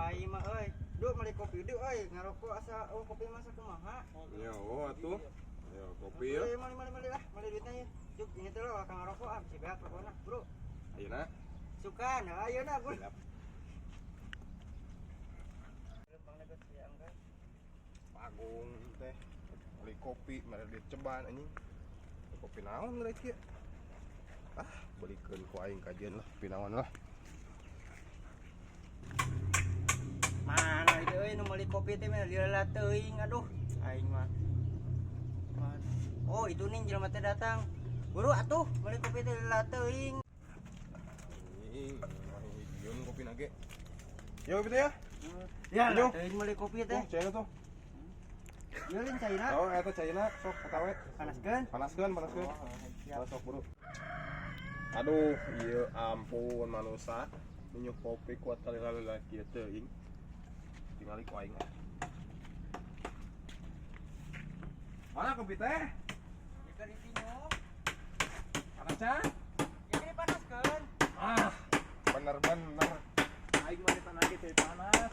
ai mah euy. Duh meuli kopi deui euy, ngarokok asa kopi mah sakumaha. Ya, atuh. Ya, kopi ya. Mali lah, mali duitnya ya. Cuk, ini teh lo akan ngarokok si beak pokona, Bro. Ayeuna. Sukan, ayeuna, Bro. Pagung teh beli kopi mere di ceban anjing. Kopi naon rek ieu? Belikeun ku aing kajian lah, kopi naon lah. Mana itu euy nu meuli kopi teh mah lila teuing, aduh. Aing mah. Oh, itu nih jelema teh datang. Buru atuh, meuli kopi teh lila teuing. Anjing, hijieun kopi nage. Ya kopi teh ya. Ya, teuing meuli kopi teh. Tuh, cairna tuh. Ieu lin cairna. Oh, eta cairna sok katawe. Panaskeun. Panaskeun. Sok buru. Aduh, iya ampun manusia minum kopi kuat kali lagi teuing. Tinggal ku aing. Mana kopi teh? Ieu di pinum. Panas can? Ieu dipanaskeun. Bener. Aing mah ditana ge teh panas.